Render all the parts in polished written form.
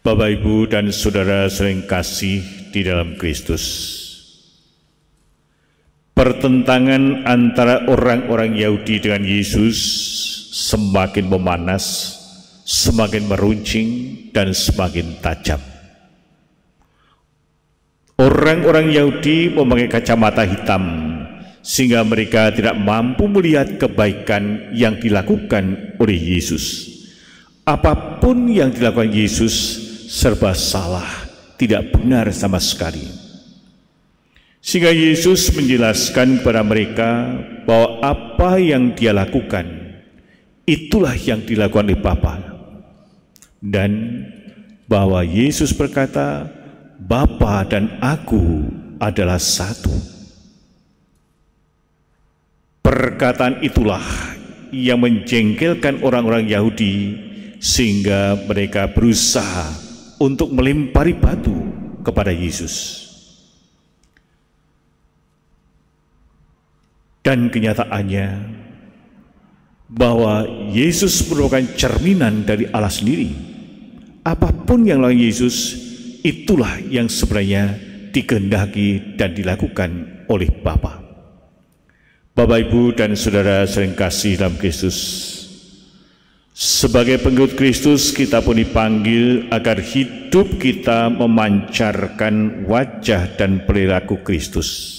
Bapak, Ibu, dan Saudara sering kasih di dalam Kristus. Pertentangan antara orang-orang Yahudi dengan Yesus semakin memanas, semakin meruncing, dan semakin tajam. Orang-orang Yahudi memakai kacamata hitam, sehingga mereka tidak mampu melihat kebaikan yang dilakukan oleh Yesus. Apapun yang dilakukan Yesus serba salah, tidak benar sama sekali. Sehingga Yesus menjelaskan kepada mereka bahwa apa yang Dia lakukan, itulah yang dilakukan oleh Bapa. Dan bahwa Yesus berkata, Bapa dan Aku adalah satu. Perkataan itulah yang menjengkelkan orang-orang Yahudi, sehingga mereka berusaha untuk melempari batu kepada Yesus. Dan kenyataannya bahwa Yesus merupakan cerminan dari Allah sendiri. Apapun yang lain Yesus, itulah yang sebenarnya dikehendaki dan dilakukan oleh Bapa. Bapak, Ibu, dan Saudara sering kasih dalam Kristus, sebagai pengikut Kristus, kita pun dipanggil agar hidup kita memancarkan wajah dan perilaku Kristus.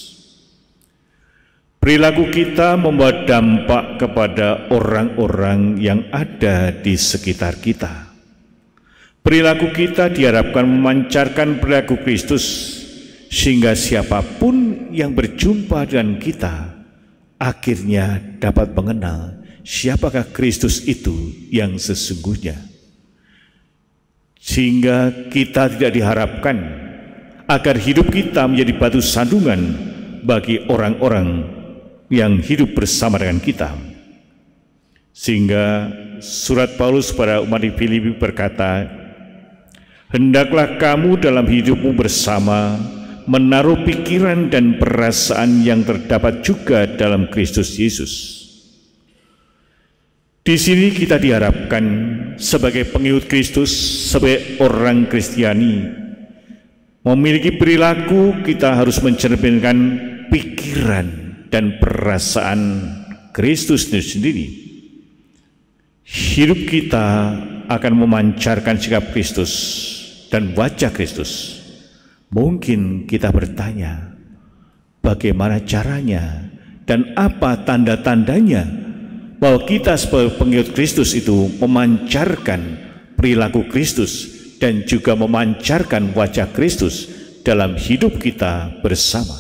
Perilaku kita membawa dampak kepada orang-orang yang ada di sekitar kita. Perilaku kita diharapkan memancarkan perilaku Kristus, sehingga siapapun yang berjumpa dengan kita akhirnya dapat mengenal siapakah Kristus itu yang sesungguhnya. Sehingga kita tidak diharapkan agar hidup kita menjadi batu sandungan bagi orang-orang yang hidup bersama dengan kita. Sehingga surat Paulus pada umat di Filipi berkata, hendaklah kamu dalam hidupmu bersama menaruh pikiran dan perasaan yang terdapat juga dalam Kristus Yesus. Di sini kita diharapkan sebagai pengikut Kristus, sebagai orang Kristiani, memiliki perilaku kita harus mencerminkan pikiran dan perasaan Kristus sendiri. Hidup kita akan memancarkan sikap Kristus dan wajah Kristus. Mungkin kita bertanya, bagaimana caranya dan apa tanda-tandanya bahwa kita sebagai pengikut Kristus itu memancarkan perilaku Kristus dan juga memancarkan wajah Kristus dalam hidup kita bersama.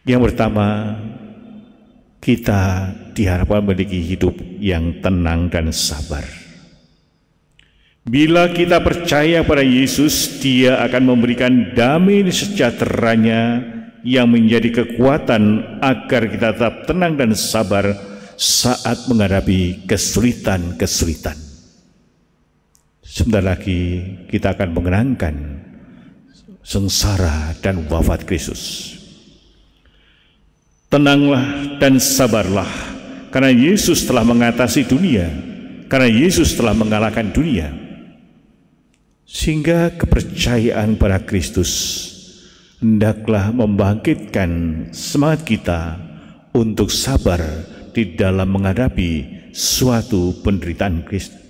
Yang pertama, kita diharapkan memiliki hidup yang tenang dan sabar. Bila kita percaya pada Yesus, Dia akan memberikan damai sejahteranya yang menjadi kekuatan agar kita tetap tenang dan sabar saat menghadapi kesulitan-kesulitan. Sebentar lagi kita akan mengenangkan sengsara dan wafat Kristus. Tenanglah dan sabarlah, karena Yesus telah mengatasi dunia, karena Yesus telah mengalahkan dunia. Sehingga kepercayaan pada Kristus hendaklah membangkitkan semangat kita untuk sabar di dalam menghadapi suatu penderitaan Kristus.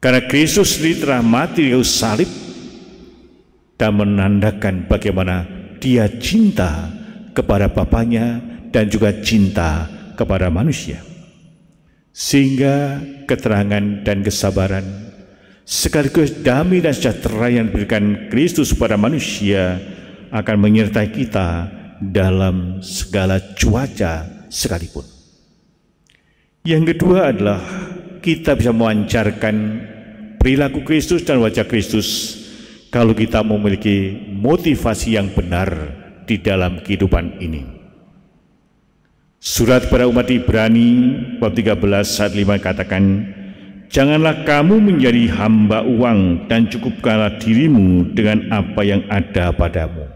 Karena Kristus sendiri telah mati di kayu salib dan menandakan bagaimana Dia cinta kepada Bapanya dan juga cinta kepada manusia. Sehingga keterangan dan kesabaran sekaligus damai dan sejahtera yang diberikan Kristus kepada manusia akan menyertai kita dalam segala cuaca sekalipun. Yang kedua adalah kita bisa memancarkan perilaku Kristus dan wajah Kristus kalau kita memiliki motivasi yang benar di dalam kehidupan ini. Surat pada umat Ibrani bab 13 ayat 5 katakan, janganlah kamu menjadi hamba uang dan cukupkanlah dirimu dengan apa yang ada padamu.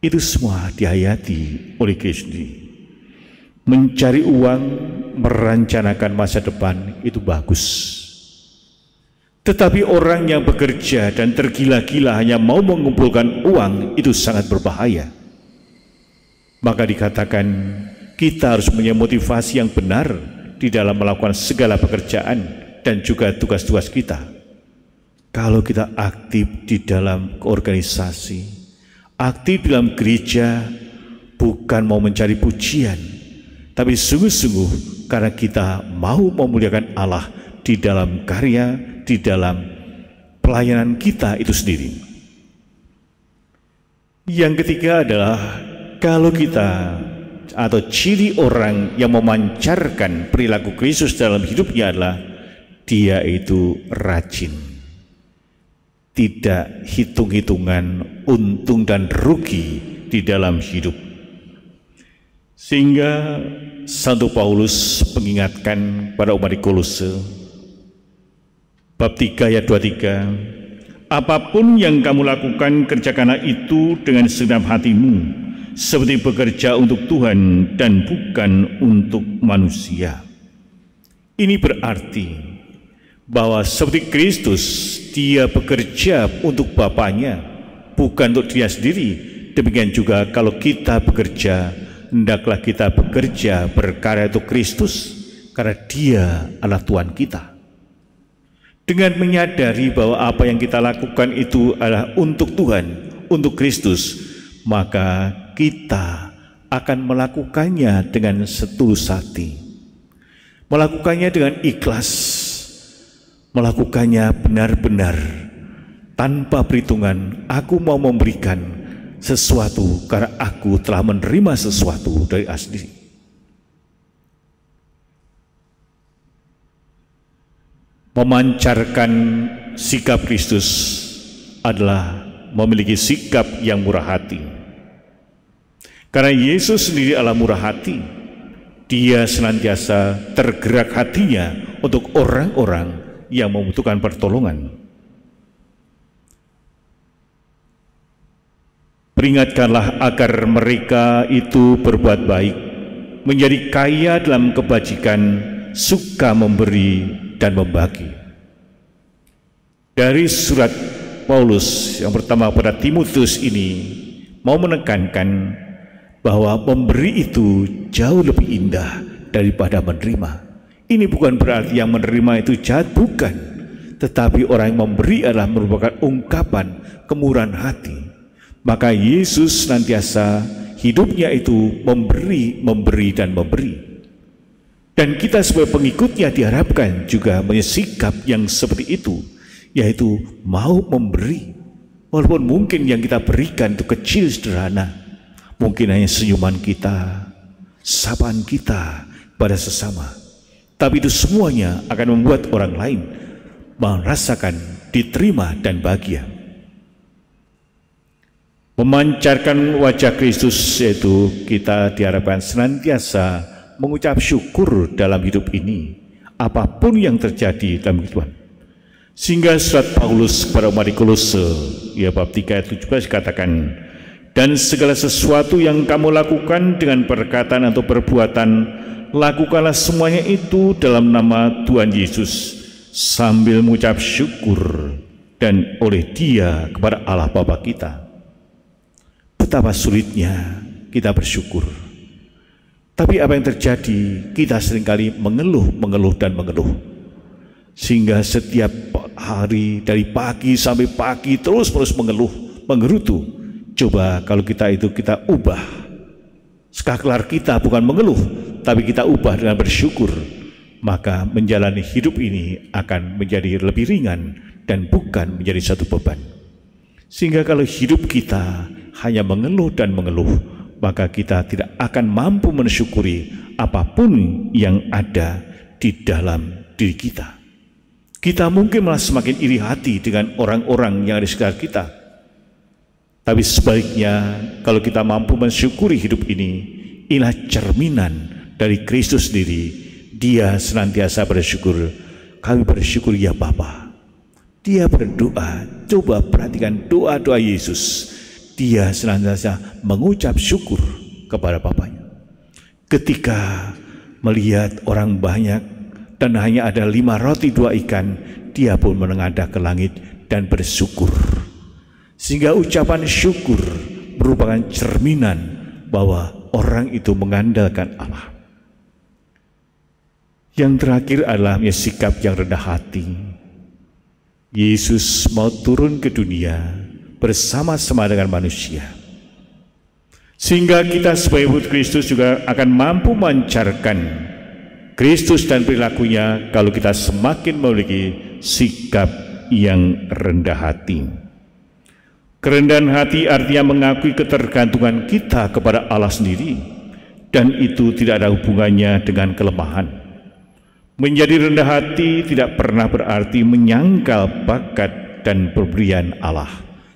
Itu semua dihayati oleh Kristus sendiri. Mencari uang, merencanakan masa depan itu bagus. Tetapi orang yang bekerja dan tergila-gila hanya mau mengumpulkan uang, itu sangat berbahaya. Maka dikatakan kita harus punya motivasi yang benar di dalam melakukan segala pekerjaan dan juga tugas-tugas kita. Kalau kita aktif di dalam organisasi, aktif di dalam gereja, bukan mau mencari pujian, tapi sungguh-sungguh karena kita mau memuliakan Allah di dalam karya, di dalam pelayanan kita itu sendiri. Yang ketiga adalah kalau kita atau ciri orang yang memancarkan perilaku Kristus dalam hidupnya adalah dia itu rajin, tidak hitung-hitungan untung dan rugi di dalam hidup. Sehingga Santo Paulus mengingatkan pada umat di Kolose bab 3 ayat 23, apapun yang kamu lakukan, kerjakanlah itu dengan segenap hatimu, seperti bekerja untuk Tuhan dan bukan untuk manusia. Ini berarti bahwa seperti Kristus, dia bekerja untuk Bapaknya, bukan untuk dia sendiri. Demikian juga kalau kita bekerja, hendaklah kita bekerja berkarya untuk Kristus, karena dia adalah Tuhan kita. Dengan menyadari bahwa apa yang kita lakukan itu adalah untuk Tuhan, untuk Kristus, maka kita akan melakukannya dengan setulus hati, melakukannya dengan ikhlas, melakukannya benar-benar tanpa perhitungan. Aku mau memberikan sesuatu karena aku telah menerima sesuatu dari Allah sendiri. Memancarkan sikap Kristus adalah memiliki sikap yang murah hati. Karena Yesus sendiri adalah murah hati, dia senantiasa tergerak hatinya untuk orang-orang yang membutuhkan pertolongan. Peringatkanlah agar mereka itu berbuat baik, menjadi kaya dalam kebajikan, suka memberi dan membagi. Dari surat Paulus yang pertama pada Timotius ini mau menekankan bahwa memberi itu jauh lebih indah daripada menerima. Ini bukan berarti yang menerima itu jahat, bukan. Tetapi orang yang memberi adalah merupakan ungkapan kemurahan hati. Maka Yesus senantiasa hidupnya itu memberi, memberi dan memberi. Dan kita sebagai pengikutnya diharapkan juga punya sikap yang seperti itu, yaitu mau memberi. Walaupun mungkin yang kita berikan itu kecil sederhana, mungkin hanya senyuman kita, sapaan kita pada sesama, tapi itu semuanya akan membuat orang lain merasakan diterima dan bahagia. Memancarkan wajah Kristus, yaitu kita diharapkan senantiasa mengucap syukur dalam hidup ini, apapun yang terjadi dalam kehidupan. Sehingga surat Paulus kepada umat di Kolose, ya bab 3 ayat 17 katakan, dan segala sesuatu yang kamu lakukan dengan perkataan atau perbuatan, lakukanlah semuanya itu dalam nama Tuhan Yesus, sambil mengucap syukur dan oleh Dia kepada Allah Bapa kita. Betapa sulitnya kita bersyukur. Tapi apa yang terjadi? Kita seringkali mengeluh dan mengeluh. Sehingga setiap hari dari pagi sampai pagi terus-menerus mengeluh, menggerutu. Coba kalau kita ubah. Sekelar kita bukan mengeluh, tapi kita ubah dengan bersyukur. Maka menjalani hidup ini akan menjadi lebih ringan dan bukan menjadi satu beban. Sehingga kalau hidup kita hanya mengeluh dan mengeluh, maka kita tidak akan mampu mensyukuri apapun yang ada di dalam diri kita. Kita mungkin malah semakin iri hati dengan orang-orang yang ada di sekitar kita. Tapi sebaliknya, kalau kita mampu mensyukuri hidup ini, inilah cerminan dari Kristus sendiri. Dia senantiasa bersyukur. Kami bersyukur ya Bapa. Dia berdoa, coba perhatikan doa-doa Yesus. Dia senantiasa mengucap syukur kepada Bapaknya. Ketika melihat orang banyak dan hanya ada 5 roti 2 ikan, dia pun menengadah ke langit dan bersyukur. Sehingga ucapan syukur merupakan cerminan bahwa orang itu mengandalkan Allah. Yang terakhir adalah sikap yang rendah hati. Yesus mau turun ke dunia bersama-sama dengan manusia, sehingga kita sebagai umat Kristus juga akan mampu memancarkan Kristus dan perilakunya kalau kita semakin memiliki sikap yang rendah hati. Kerendahan hati artinya mengakui ketergantungan kita kepada Allah sendiri, dan itu tidak ada hubungannya dengan kelemahan. Menjadi rendah hati tidak pernah berarti menyangkal bakat dan pemberian Allah.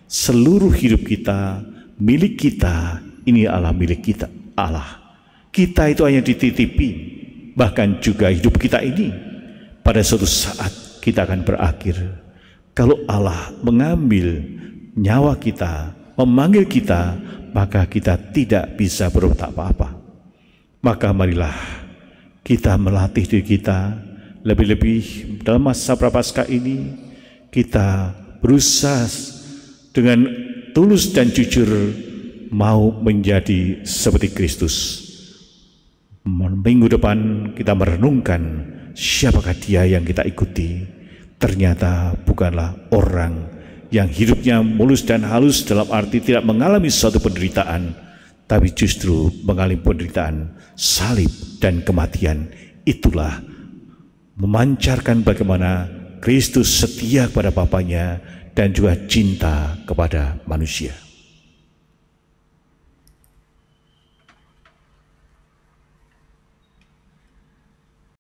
Seluruh hidup kita, milik kita, ini Allah milik kita, Allah. Kita itu hanya dititipi, bahkan juga hidup kita ini pada suatu saat kita akan berakhir. Kalau Allah mengambil nyawa kita, memanggil kita, maka kita tidak bisa berbuat apa-apa. Maka marilah kita melatih diri kita, lebih-lebih dalam masa Prapaskah ini, kita berusaha dengan tulus dan jujur mau menjadi seperti Kristus. Minggu depan kita merenungkan siapakah dia yang kita ikuti. Ternyata bukanlah orang yang hidupnya mulus dan halus, dalam arti tidak mengalami suatu penderitaan, tapi justru mengalami penderitaan salib dan kematian. Itulah memancarkan bagaimana Kristus setia kepada Bapanya dan juga cinta kepada manusia.